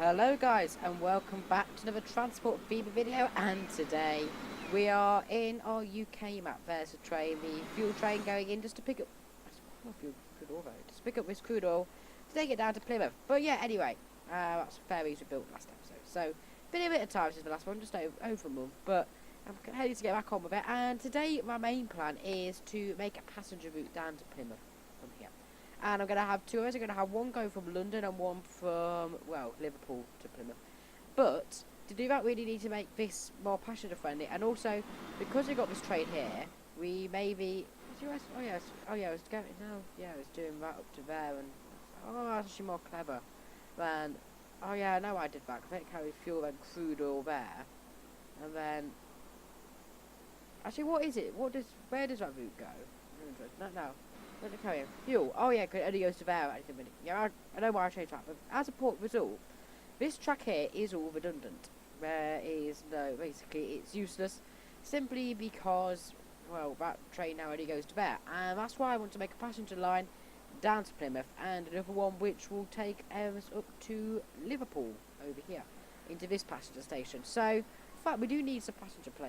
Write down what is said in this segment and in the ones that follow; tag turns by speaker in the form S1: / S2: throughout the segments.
S1: Hello guys and welcome back to another Transport Fever video, and today we are in our UK map. There's a train, the fuel train going in just to pick up just to pick up this crude oil to take it down to Plymouth. But yeah, anyway, that's ferries we built last episode, so been a bit of time since the last one, just over a month, but I'm ready to get back on with it. And today my main plan is to make a passenger route down to Plymouth from here. And I'm going to have two of us. I'm going to have one go from London and one from, well, Liverpool to Plymouth. But to do that, we really need to make this more passenger friendly. And also, because we got this train here, we maybe... Oh yeah, I was going... No, yeah, I was doing that up to there. And oh, that's actually more clever than... Oh yeah, I know I did that. Because it carries fuel and crude oil there. And then... Actually, what is it? Where does that route go? No. Let me carry on. Fuel. Oh yeah, it only goes to there. Yeah, I know why I changed that, but as a port result, this track here is all redundant. There is no, basically it's useless, simply because, well, that train now only goes to there, and that's why I want to make a passenger line down to Plymouth, and another one which will take us up to Liverpool over here, into this passenger station. So, in fact, we do need some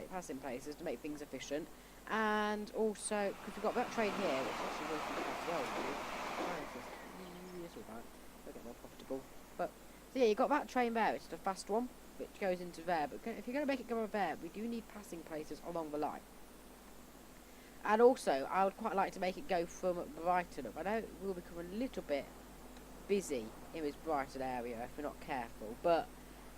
S1: passing places to make things efficient. And also, because we've got that train here, which actually goes to as well, it's alright, it'll get more profitable. But, so yeah, you've got that train there, it's the fast one, which goes into there, but if you're going to make it go over there, we do need passing places along the line. And also, I would quite like to make it go from Brighton up. I know it will become a little bit busy in this Brighton area if we're not careful, but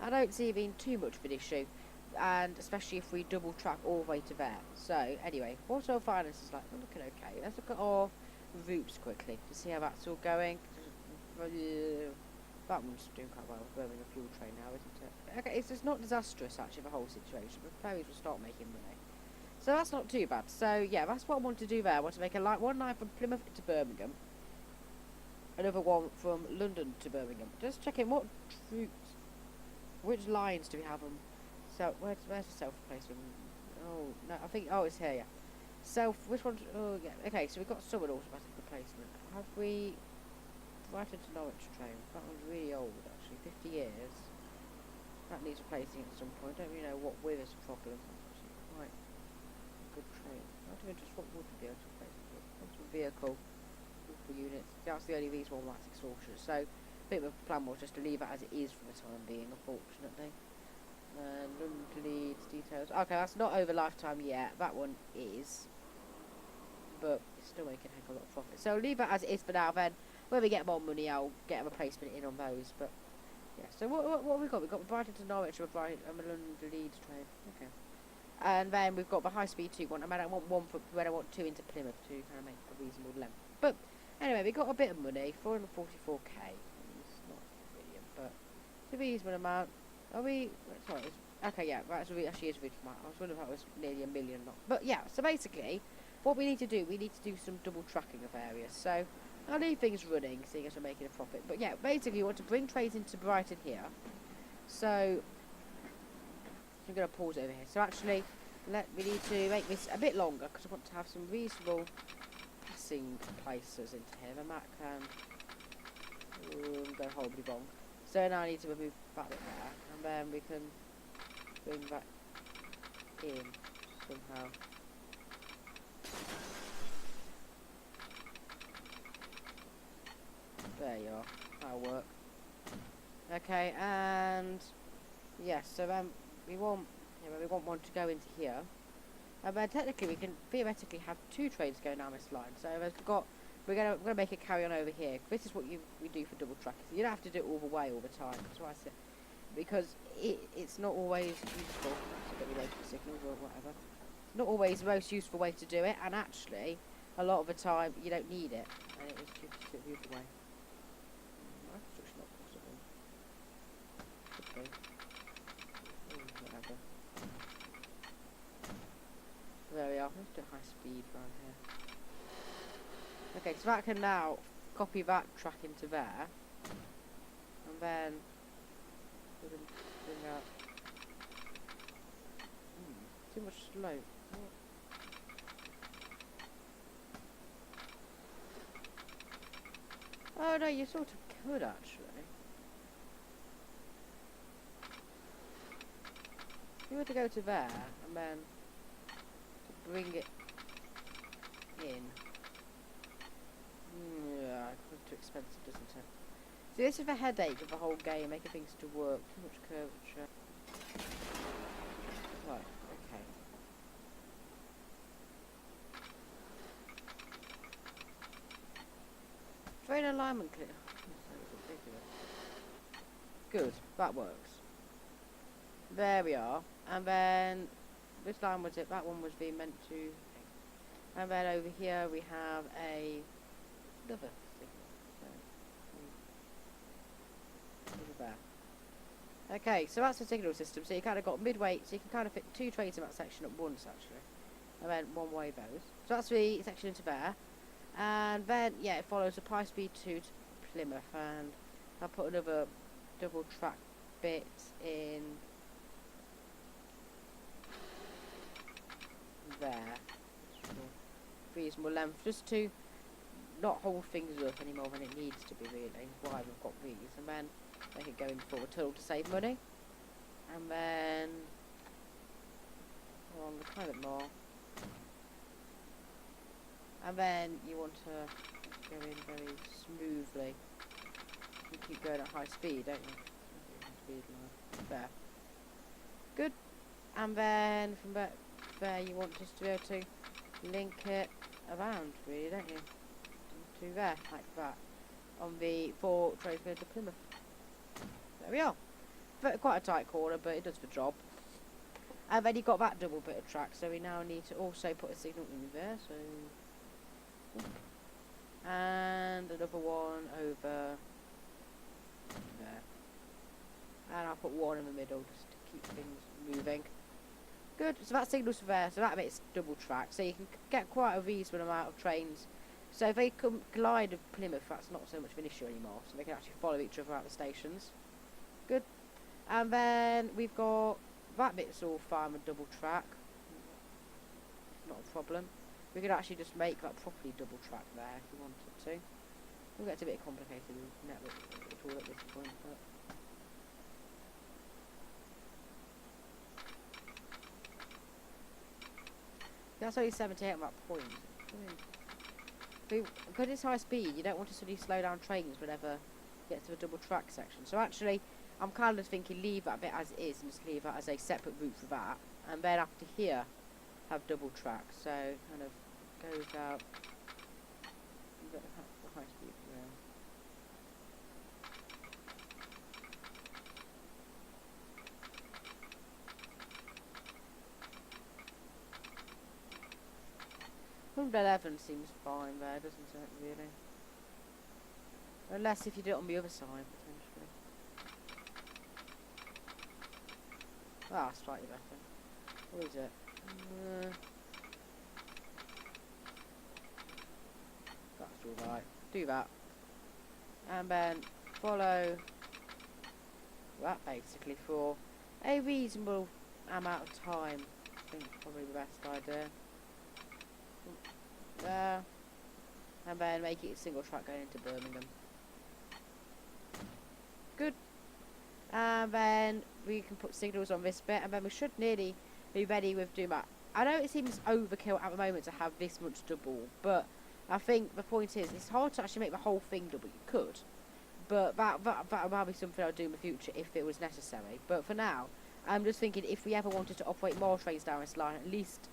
S1: I don't see it being too much of an issue. And especially if we double track all the way to there. So anyway, what's our finance is like? We're looking okay. Let's look at our routes quickly to see how that's all going. That one's doing quite well. We're running a fuel train now, isn't it? Okay, it's not disastrous actually, the whole situation, but ferries will start making money, so that's not too bad. So yeah, that's what I want to do there. I want to make one line from Plymouth to Birmingham, another one from London to Birmingham. Just checking which lines do we have them. So, where's the self-replacement? Oh, no, I think, it's here, yeah. Which one? Oh, yeah. Okay, so we've got some automatic replacement. Have we... Brighton to Norwich train. That one's really old, actually. 50 years. That needs replacing at some point. Don't really know what with is a problem. That's actually quite a good train. Out of interest, what would we be able to replace it with? What's a vehicle units? That's the only reason why that's extortionate. So, I think the plan was just to leave it as it is for the time being, unfortunately. London Leeds details. Okay, that's not over lifetime yet. That one is, but it's still making a heck of a lot of profit. So leave it as it is for now. Then when we get more money, I'll get a replacement in on those. But yeah. So what have we got? We've got Brighton to Norwich and a London Leeds train. Okay. And then we've got the high speed 2 one. I mean, I want one for when I want 2 into Plymouth to kind of make a reasonable length. But anyway, we got a bit of money, 444k. It's not brilliant, but it's a reasonable amount. Are we... Sorry, okay, yeah, that actually is really smart. I was wondering if that was nearly $1 million. But yeah, so basically, what we need to do some double tracking of areas. So, I'll leave things running, seeing as we're making a profit. But yeah, basically, we want to bring trains into Brighton here. So, I'm going to pause over here. So actually, we need to make this a bit longer, because I want to have some reasonable passing places into here. The map can go horribly wrong. So now I need to remove that bit there, and then we can bring that in somehow. There you are. That'll work. Okay, and yes, so then we want one to go into here, and then technically we can theoretically have 2 trains going down this line. So we're gonna make it carry on over here. This is what we do for double tracking. So you don't have to do it all the way all the time. That's why I said, because it's not always useful. So get rid of signals or whatever. It's not always the most useful way to do it, and actually, a lot of the time you don't need it, and it is just to do it the way. That's just not possible. Could be. Whatever. There we are. Let's do high speed around here. Okay, so that can now copy that track into there, and then we can bring out too much slope. Oh no, you sort of could actually. you were to go to there and then to bring it in. Yeah, it's too expensive, doesn't it? See, this is the headache of the whole game, making things to work. Too much curvature. Right, okay. Train alignment clear. Good, that works. There we are. And then, this line was it, that one was being meant to... And then over here we have another signal. So, over there. Okay, so that's the signal system. So you kind of got midway, so you can kind of fit 2 trains in that section at once actually. And then one way those. So that's the section into there. And then, yeah, it follows the high speed 2 to Plymouth. And I'll put another double track bit in there. Reasonable length, just to not hold things up any more than it needs to be, really. Why we've got these, and then make it go in forward tunnel to save money, and then on the kind of more, and then you want to go in very smoothly. You keep going at high speed, don't you? Speed line. There. Good. And then from there you want just to be able to link it around, really, don't you? To there, like that. On the 4 trains going to Plymouth. There we are. Quite a tight corner, but it does the job. And then you've got that double bit of track, so we now need to also put a signal in there, so... And another one over there. And I'll put one in the middle just to keep things moving. Good, so that signals for there, so that bit's double track, so you can get quite a reasonable amount of trains. So if they come glide with Plymouth, that's not so much of an issue anymore, so they can actually follow each other out the stations. Good. And then we've got that bit's all fine with double track. Not a problem. We could actually just make that properly double track there if we wanted to. We'll get a bit complicated with network at all at this point, but... That's only 78 at that point. Because it's high speed, you don't want to suddenly slow down trains whenever you get to a double track section. So actually, I'm kind of thinking leave that bit as it is and just leave that as a separate route for that. And then after here, have double track. So kind of goes out a bit of high speed there. Number 11 seems fine there, doesn't it, really? Unless if you do it on the other side, potentially. Ah, slightly better. What is it? That's alright. Do that. And then follow that basically for a reasonable amount of time. I think probably the best idea. There, and then make it a single track going into Birmingham. Good. And then we can put signals on this bit, and then we should nearly be ready with doing that. I know it seems overkill at the moment to have this much double, but I think the point is it's hard to actually make the whole thing double. You could, but that might be something I'll do in the future if it was necessary. But for now, I'm just thinking if we ever wanted to operate more trains down this line, at least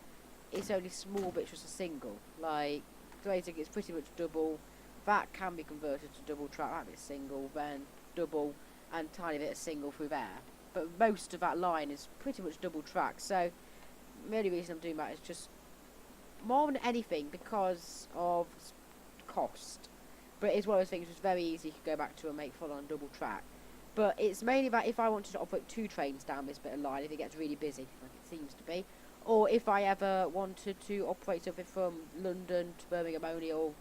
S1: it's only small bits, just a single. Like, Glazing is pretty much double. That can be converted to double track. That bit's single, then double, and tiny bit of single through there. But most of that line is pretty much double track. So, the only reason I'm doing that is just more than anything because of cost. But it's one of those things that's very easy to go back to and make full on double track. But it's mainly about if I wanted to operate 2 trains down this bit of line, if it gets really busy, like it seems to be. Or if I ever wanted to operate something from London to Birmingham only or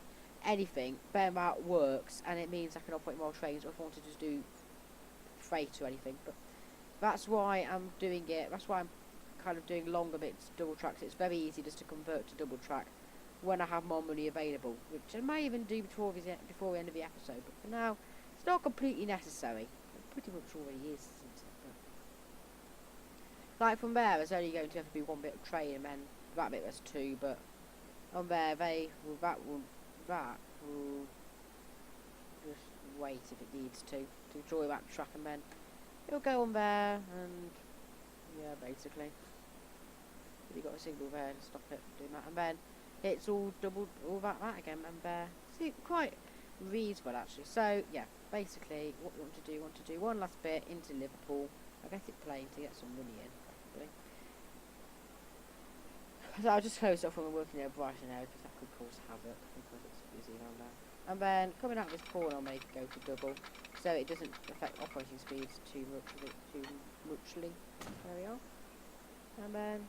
S1: anything, then that works and it means I can operate more trains, or if I wanted to do freight or anything. But that's why I'm doing it. That's why I'm kind of doing longer bits, double tracks. It's very easy just to convert to double track when I have more money available, which I may even do before the end of the episode. But for now, it's not completely necessary. It pretty much already is, isn't it? Like from there, there's only going to have to be one bit of train, and then that bit there's two. But on there, that will just wait if it needs to draw that track, and then it'll go on there, and yeah, basically. You've got a signal there to stop it doing that, and then it's all doubled all that again, and there. See, quite reasonable actually. So yeah, basically, what we want to do one last bit into Liverpool. I guess it's playing to get some money in, probably. So I'll just close it off when we're working near Brighton now, because that could cause havoc because it's busy around there. And then coming out of this corner, I'll make it go to double, so it doesn't affect operating speeds too muchly. There we are. And then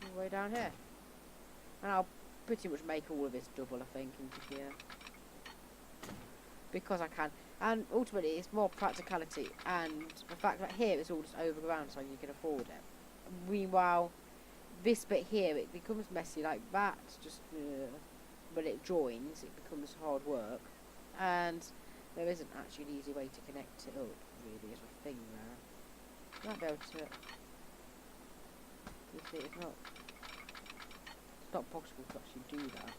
S1: all the way down here. And I'll pretty much make all of this double, I think, into here. Because I can. And ultimately, it's more practicality. And the fact that here it's all just overground so you can afford it. Meanwhile, this bit here, it becomes messy like that. Just when it joins, it becomes hard work. And there isn't actually an easy way to connect it up, really, is a thing there. Might be able to... You see, it's not possible to actually do that.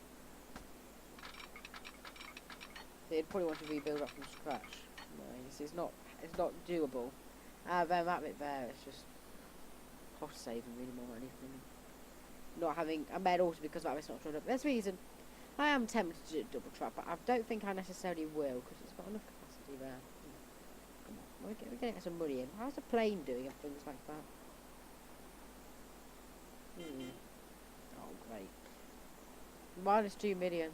S1: They'd probably want to rebuild up from scratch. No, it's not doable. Then that bit there, it's just cost saving really more than anything. Not having, and then also because that it's not drawn up. There's a reason I am tempted to do a double track, but I don't think I necessarily will because it's got enough capacity there. Come on, we're getting some money in. How's the plane doing and things like that? Oh, great. Minus 2 million.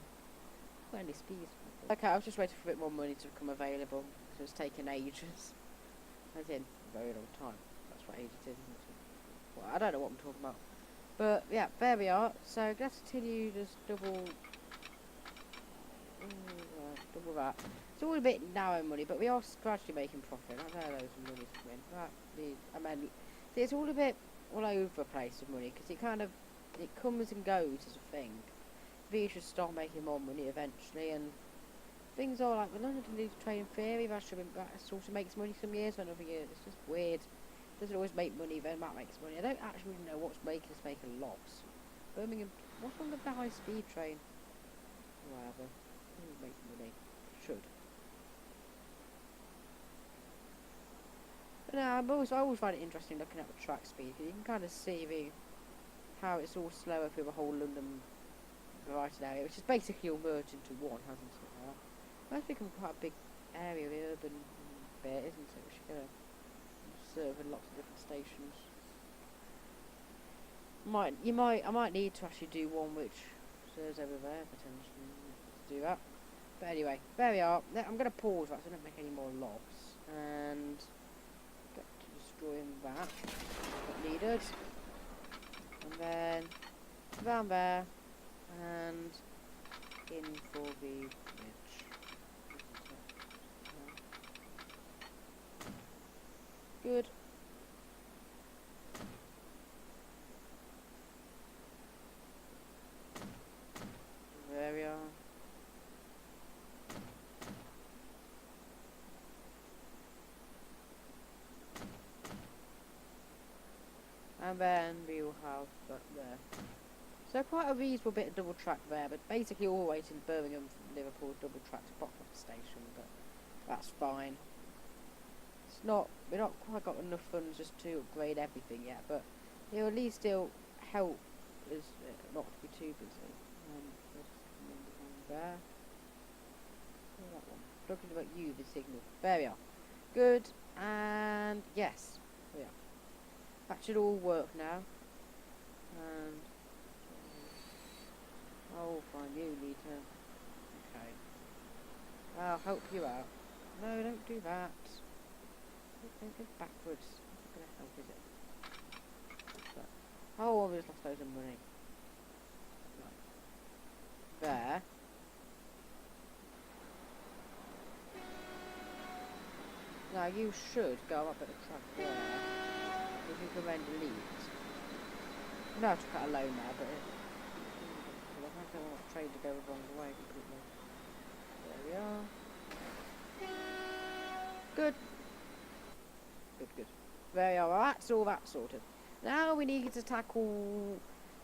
S1: Got any speed? Okay, I was just waiting for a bit more money to become available because it's taken ages. As in, a very long time. That's what ages is, isn't it? Well, I don't know what I'm talking about. But, yeah, there we are. So, let's continue just double that. It's all a bit narrow money, but we are gradually making profit. I know loads of money's coming. I mean, it's all a bit all over the place with money because it comes and goes as a thing. We should start making more money eventually, and things are like, we're learning to do trade in theory, that sort of makes money some years, and other years it's just weird. It doesn't always make money, then that makes money. I don't actually know what's making us make a loss. Birmingham, what's wrong with the high speed train? Whatever. It makes money. Should. But no, I always find it interesting looking at the track speed, because you can kind of see how it's all slower through the whole London Brighton area, which is basically all merged into one, hasn't it? It's become quite a big area, the urban bit, isn't it? Which you're going to serve in lots of different stations. I might need to actually do one which serves over there potentially to do that. But anyway, there we are. I'm going to pause that so I don't make any more logs and get to destroying that. Not needed. And then down there and in for the bridge. Good. There we are. And then we will have that there. So quite a reasonable bit of double track there, but basically all the way to Birmingham from Liverpool double track to Plymouth station, but that's fine. We're not quite got enough funds just to upgrade everything yet, but it'll at least still help us not to be too busy. There. Oh, that one. Talking about you, the signal. There we are. Good. And yes, there we are. That should all work now. And oh, fine, you need to. Okay. I'll help you out. No, don't do that. Don't go backwards. It's not going to help, is it? But, oh, we've lost loads of money. Right. There. Now you should go up at the track there. If you can then delete. No, I have to cut a loan there, but I don't want the train to go the wrong way completely. There we are. Good. Good. There you are. That's all that sorted. Now we need to tackle.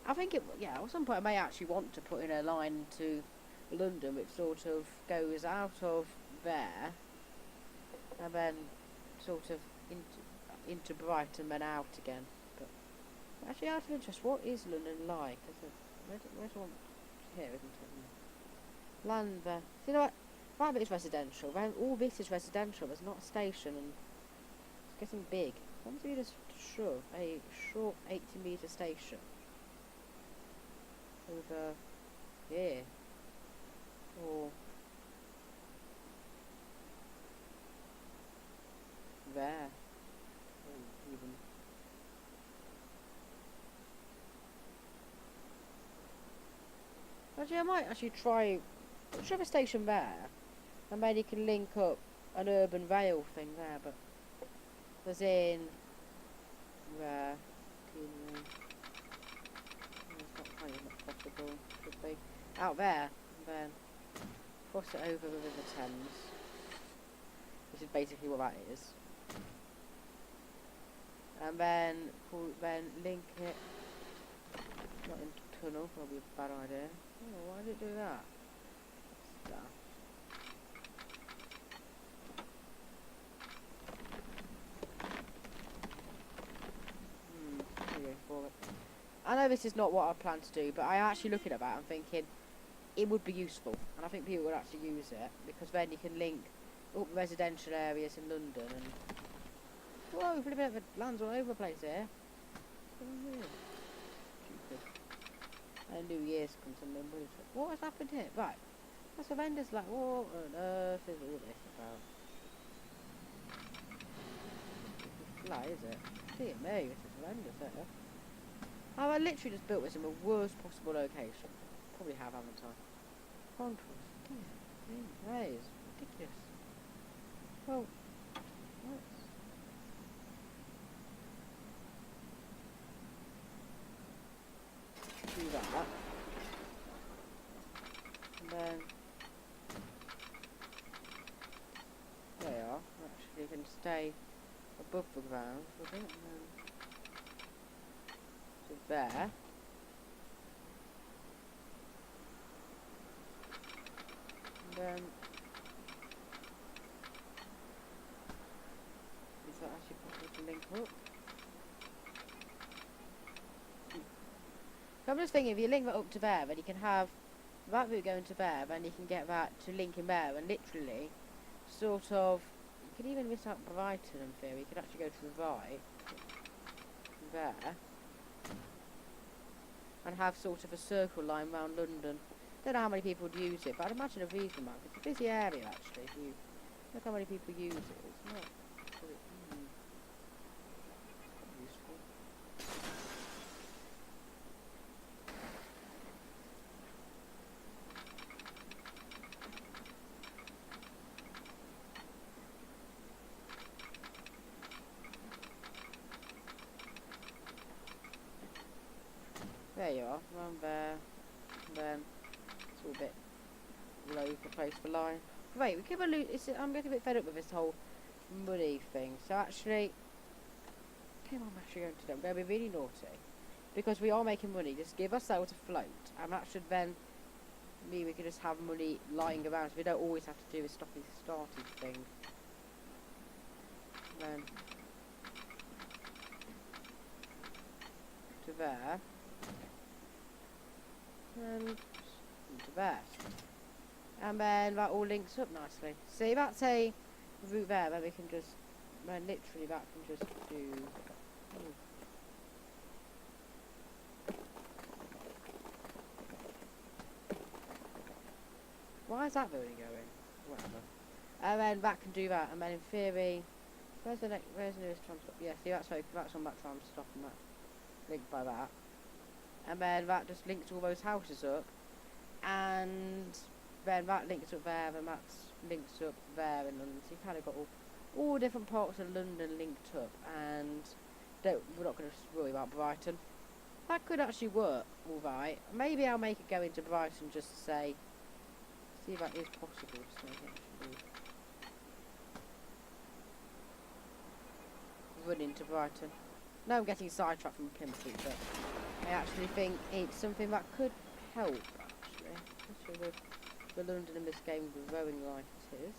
S1: I think at some point I may actually want to put in a line to London, which sort of goes out of there, and then sort of into Brighton, then out again. But actually, out of interest, what is London like? Where's one here, isn't it? Land there. So you know what? That bit is residential. Then all this is residential. There's not a station, and it's getting big. Why don't you just shove a short 80-metre station over here, or there, or even. Actually, I might actually try shove a station there, and then you can link up an urban rail thing there, but there's in there. It's not quite not possible, should be. Out there, and then cross it over the River Thames, which is basically what that is. And then link it, not into tunnel, probably a bad idea. Oh, why did it do that? Stuff. For it. I know this is not what I plan to do, but I'm actually looking at that and thinking it would be useful, and I think people would actually use it, because then you can link up residential areas in London and whoa, we've got a bit of a lands all over the place here. Stupid. And New Year's comes and then what has happened here? Right. That's horrendous, like what on earth is all this about? Fly, is it? Dear me, this is horrendous, isn't it? Oh, I literally just built this in the worst possible location. Probably have, haven't I? Contours. That is ridiculous. Well, let's do that. And then there you are. Actually, you can stay above the ground with it, and then to there. And then is that actually possible to link up? So I'm just thinking, if you link that up to there, then you can have that route going to there, then you can get that to link in there, and literally sort of, you could even miss out Brighton in theory. You could actually go to the right there and have sort of a circle line round London. Don't know how many people would use it, but I'd imagine a reasonable amount. It's a busy area actually. If you look how many people use it, it's not useful. There you are, round there, and then it's all a bit all over the place for line. Wait, we could I'm getting a bit fed up with this whole money thing. So actually, I'm actually going to do. I'm going to be really naughty, because we are making money. Just give us that to float, and that should then mean we can just have money lying around. So we don't always have to do this stopping starting thing. And then to there. And into there, and then that all links up nicely. See, that's a route there where we can just, well, literally that can just do. Why is that building going? Whatever. And then that can do that, and then in theory, where's the nearest tram stop? Yeah, see, that's on that tram stop, and that's linked by that. And then that just links all those houses up, and then that links up there, and that links up there in London. So you kind of got all different parts of London linked up, and we're not going to worry about Brighton. That could actually work all right. Maybe I'll make it go into Brighton just to say, see if that is possible. So actually running to Brighton. No, I'm getting sidetracked from Plymouth, but I actually think it's something that could help, actually. Especially with the London in this game growing like it is.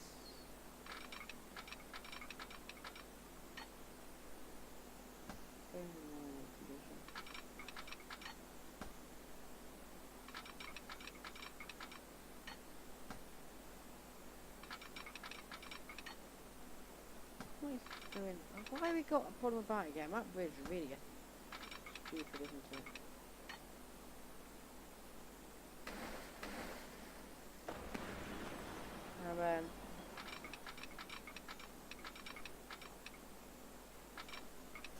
S1: What is going on? Why have we got a problem about it again? That bridge really gets stupid, isn't it? And then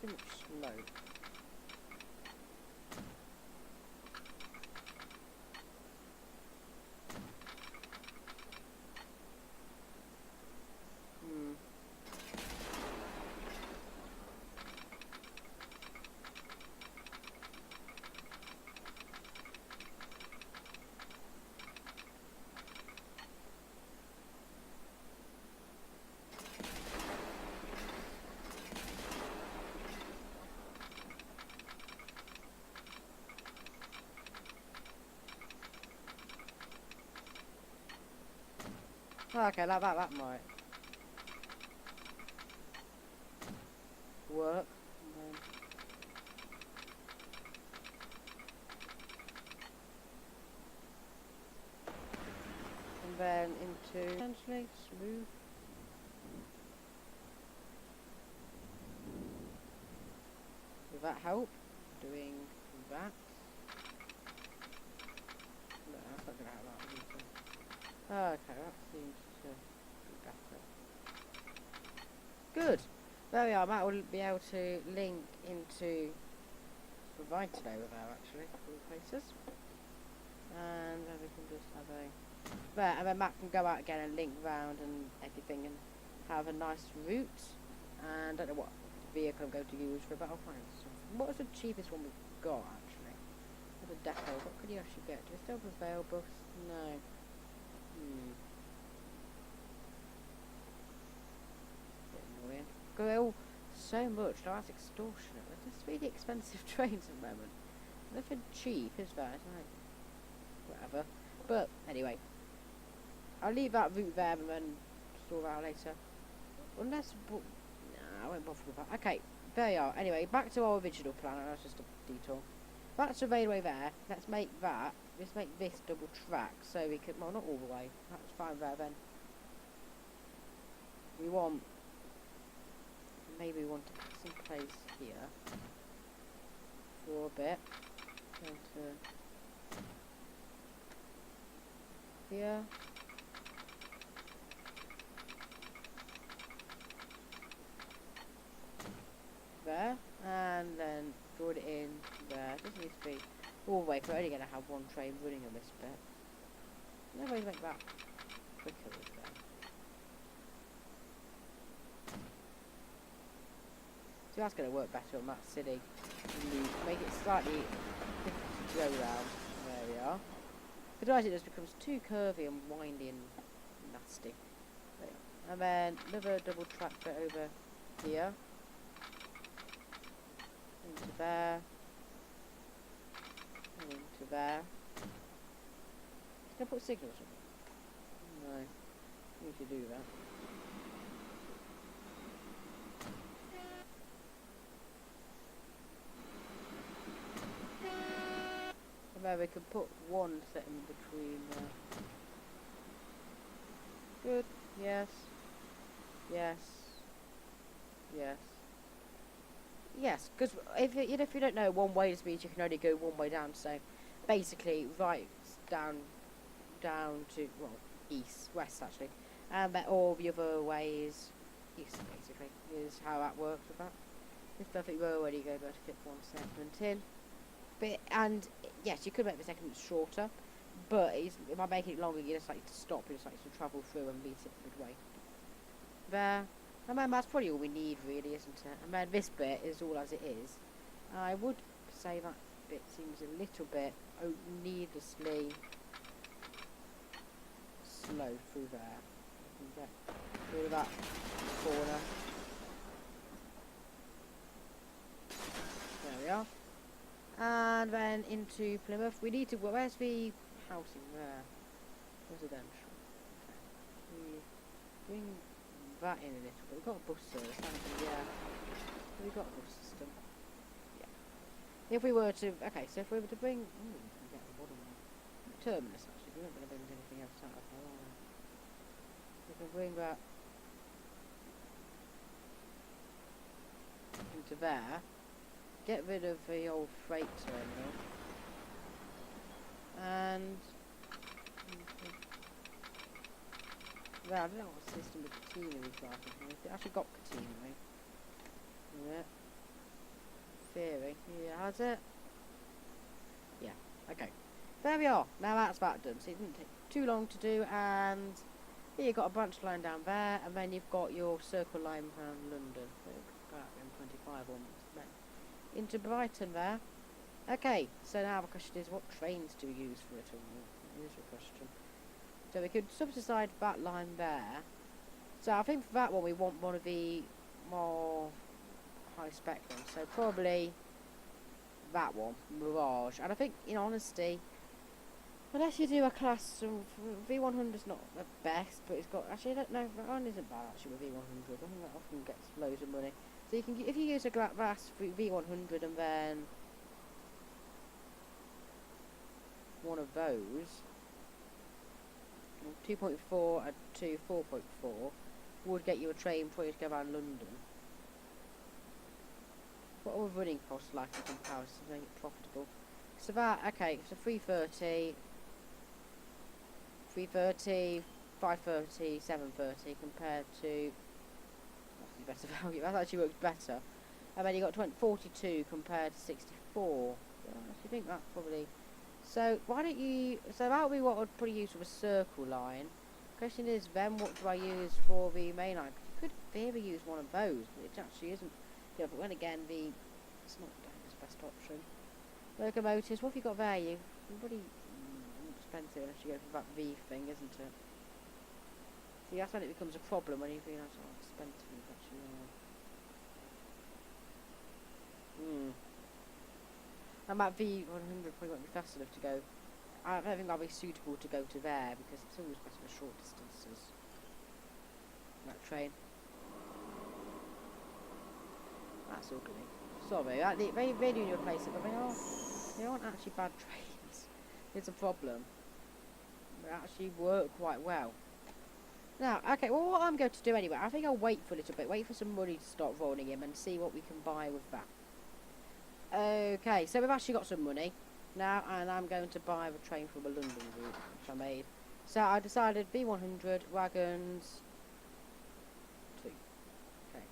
S1: too much smoke. Oh, okay, like that might work. And then into potentially smooth. Does that help? Doing that? No, that's not gonna help that. Oh, okay, that seems to be better. Good. There we are. Matt will be able to link into Brighton over there, actually, all places. And then we can just have a there, and then Matt can go out again and link round and everything and have a nice route. And I don't know what vehicle I'm going to use for it, but I'll find something. What was the cheapest one we've got, actually? As a depot, what could you actually get? Do we still have a Vale bus? No. Bit annoying. Go so much, now that's extortionate. They're just really expensive trains at the moment. Nothing cheap, is there? It's like, whatever. But, anyway. I'll leave that route there and then store that later. Unless, nah, I won't bother with that. Okay, there you are. Anyway, back to our original plan. That's just a detour. That's the railway there. Let's make that. Let's make this double track so we can. Well, not all the way. That's fine there then. We want. Maybe we want to put some place here for a bit. Going to here. There, and then draw it in there. Doesn't need to be all the way, 'cause we're only going to have one train running on this bit. No way to make that quicker, is there? So that's going to work better on that city. Make it slightly different to go round. There we are. Otherwise it just becomes too curvy and windy and nasty. There. And then another double track bit over here. Into there. And into there. Can I put signals on? No. I need to do that. And then we can put one set in between there. Good. Yes. Yes. Yes. Yes, because if you don't know, one way means you can only go one way down. So basically, right down to west actually, and then all the other ways east basically is how that works with that. If nothing more, where you go, to fit one segment in. But and yes, you could make the segment shorter, but by making it longer, you just like to stop, you just like to travel through and meet it midway. There. And then that's probably all we need, really, isn't it? And then this bit is all as it is. I would say that bit seems a little bit needlessly slow through there. You can get rid of that corner. into Plymouth. We need to. Well, where's the housing there? Residential. Okay. We bring that in a little bit. We've got a bus service, haven't we? Yeah. We've got a bus system. Yeah. If we were to. Okay, so if we were to bring. Ooh, we can get the bottom one. Terminus, actually. We weren't going to bring anything else out of there, are we? We can bring that into there. Get rid of the old freight terminal. And well, I don't know what system of catenary is like. It actually got catenary. Yeah. Theory. Yeah, has it? Yeah. Okay. There we are. Now that's that done. So it didn't take too long to do, and here you've got a branch line down there, and then you've got your circle line around London. About M25 almost. Into Brighton there. Okay, so now the question is, what trains do we use for it all? That is the question. So we could subside that line there. So I think for that one we want one of the more high spec ones. So probably that one, Mirage. And I think, in honesty, unless you do a class, V100's not the best, but it's got, actually I don't know, that one isn't bad actually with V100. I think that often gets loads of money. So you can, if you use a glass V100 and then one of those, 2.4 and 4.4 would get you a train for you to go around London. What are running costs like in comparison to make it profitable? So that, okay, so 330, 530, 730 compared to, that's better value, that actually works better. And then you got 42 compared to 64. So I actually think that's probably, so why don't you, so that would be what I'd probably use for a circle line. Question is then what do I use for the main line? You could maybe use one of those, but it actually isn't. Yeah, but then again, it's not the best option. Locomotives, what have you got there? You've pretty expensive unless you go for that V thing, isn't it? See, that's when it becomes a problem, when you realise how expensive it actually are. And that V100 probably won't be fast enough to go. I don't think that'll be suitable to go to there, because it's always better for short distances. That train. That's ugly. Sorry, they do replace it, but they aren't actually bad trains. It's a problem. They actually work quite well. Now, okay, well what I'm going to do anyway, I think I'll wait for a little bit, wait for some money to start rolling in and see what we can buy with that. Okay, so we've actually got some money now, and I'm going to buy the train from a London route, which I made. So I decided B100, wagons, 2. Okay.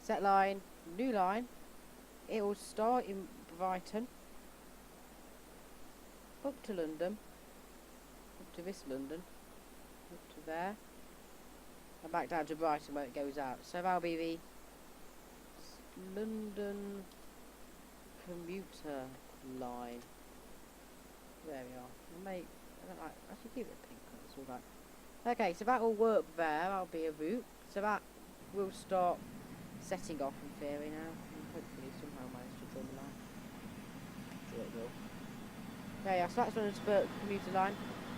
S1: Set line, new line. It will start in Brighton, up to London, up to this London, up to there, and back down to Brighton where it goes out. So that'll be the London Commuter line. There we are. I don't like, I should keep it pink. That's all right. Okay, so that will work there. That'll be a route. So that will start setting off in theory now. And hopefully somehow manage to draw the line. Sure it will. There you are. So that's one of the commuter line.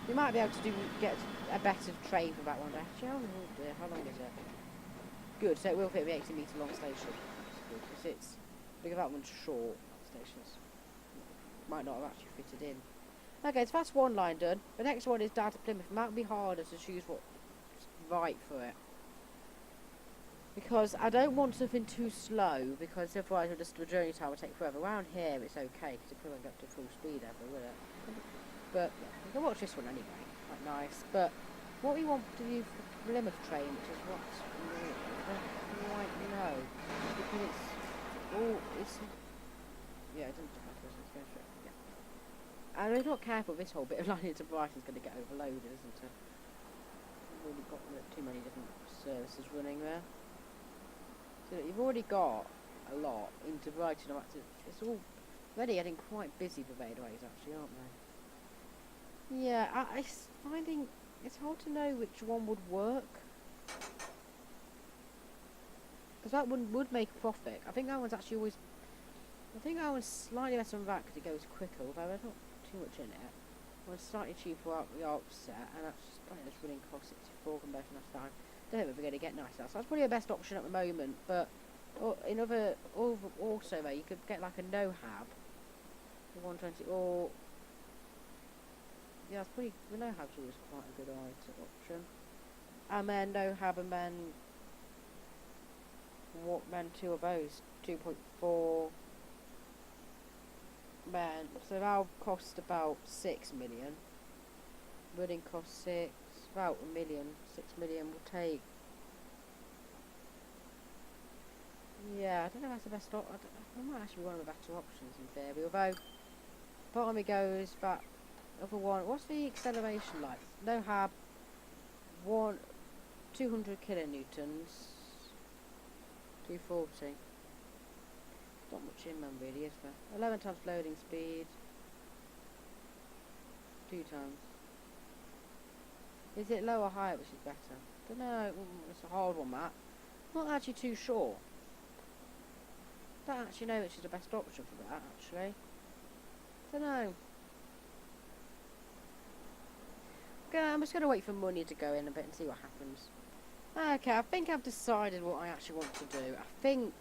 S1: We might be able to get a better train for that one day. Actually, how long is it? Good. So it will fit the 80-metre long station. Because it's because that one's short. Stations might not have actually fitted in. Okay, so that's one line done. The next one is down to Plymouth. It might be harder to choose what's right for it, because I don't want something too slow, because otherwise the journey time will take forever. Around here it's okay because it probably won't get up to full speed ever, will it? But yeah, we can watch this one anyway. Quite nice. But what we want to do for Plymouth train, which is what's new, I don't quite know, because it's yeah, it doesn't look like it's going straight. Yeah. And if we're not careful, this whole bit of line into Brighton's going to get overloaded, isn't it? We've already got too many different services running there. So you've already got a lot into Brighton. It's all already getting quite busy for railways, actually, aren't they? Yeah, I'm finding it's hard to know which one would work. Because that one would make a profit. I think that one's actually always I think I was slightly better on that because it goes quicker, although there's not too much in it. I was slightly cheaper at the offset, and that's running cost 64 compared to last time. Don't know if we're going to get nice now, so that's probably the best option at the moment. But in also though, you could get like a no-hab for 120, or yeah, it's pretty. The no-hab's always quite a good option. And then no-hab, and then two of those 2.4. Man, so that'll cost about 6 million. Running cost 6, about a million. 6 million will take. Yeah, I don't know if that's the best option. That might actually be one of the better options in theory. Although, bottom it goes, that other one. What's the acceleration like? No hab, 200 kilonewtons, 240. Not much in man really, is there? 11 times loading speed. 2 times. Is it low or high which is better? Don't know. It's a hard one, that. Not actually too sure. Don't actually know which is the best option for that, actually. Don't know. Okay, I'm just going to wait for money to go in a bit and see what happens. Okay, I think I've decided what I actually want to do. I think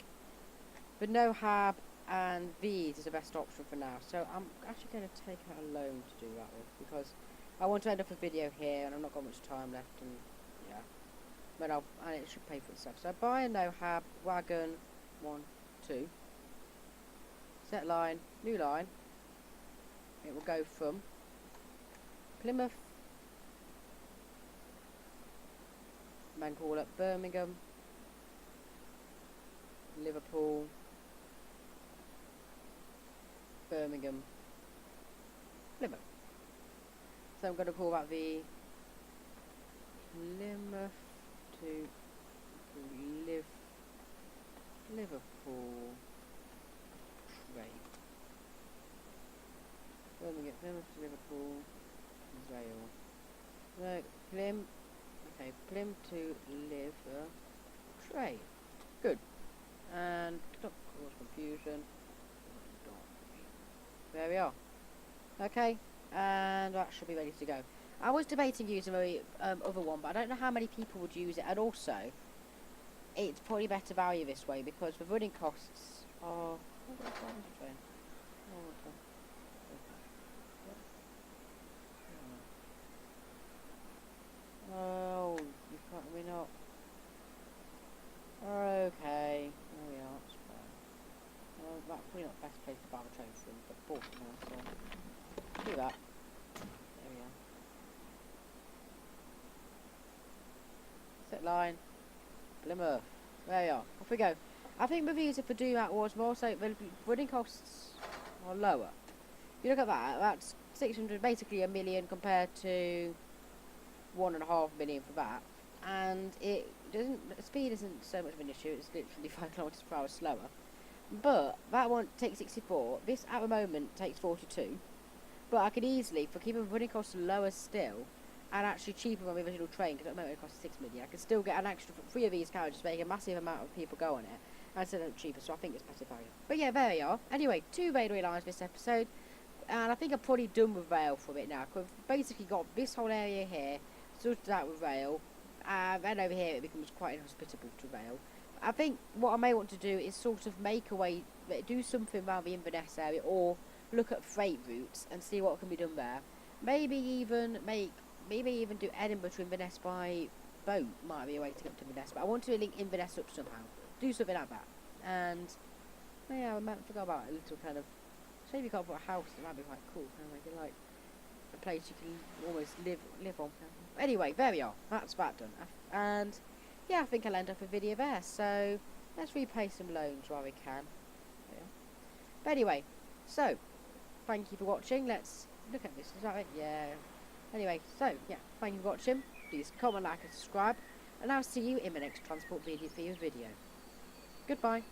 S1: the no-hab and these is the best option for now. So I'm actually going to take out a loan to do that with, because I want to end up a video here and I've not got much time left, and yeah. But and it should pay for itself. So buy a no-hab, wagon, 1, 2. Set line, new line. It will go from Plymouth, then call it Birmingham, Liverpool, Birmingham, Plymouth. So I'm going to call that the Plymouth to Liverpool train. Birmingham, Plymouth to Liverpool, rail. No, Plym to Liver train. Good. And don't cause confusion. There we are. Okay, and that should be ready to go. I was debating using the other one, but I don't know how many people would use it, and also it's probably better value this way because the running costs are. Oh, you can't. We're not. Okay, there we are. That's fine. Well, that's probably not the best place to buy the train from, but bought it now, so do that. There we are. Set line. Plymouth. There we are. Off we go. I think the reason for doing that was more so the running costs are lower. If you look at that, that's 600, basically a million compared to 1.5 million for that, and it doesn't. Speed isn't so much of an issue. It's literally 5 kilometers per hour slower. But that one takes 64. This at the moment takes 42. But I could easily, for keeping running costs lower still, and actually cheaper on the original train, because at the moment it costs 6 million, I could still get an extra 3 of these carriages, make a massive amount of people go on it, and still cheaper. So I think it's better value. But yeah, there we are. Anyway, 2 railway lines this episode, and I think I'm probably done with rail for it now. Cause I've basically got this whole area here sorted out with rail, and then over here it becomes quite inhospitable to rail. I think what I may want to do is sort of make a way, do something around the Inverness area, or look at freight routes and see what can be done there. Maybe even do Edinburgh to Inverness by boat might be a way to get to Inverness, but I want to link Inverness up somehow. Do something like that. And yeah, I forgot about a little kind of, say if you can't put a house, that'd be quite cool. Kind of like a place you can almost live on. Anyway, there we are. That's that done. And yeah, I think I'll end up a video there. So let's repay some loans while we can. Yeah. But anyway, so thank you for watching. Let's look at this. Is that it? Yeah. Anyway, so yeah, thank you for watching. Please comment, like, and subscribe. And I'll see you in my next transport video for your video. Goodbye.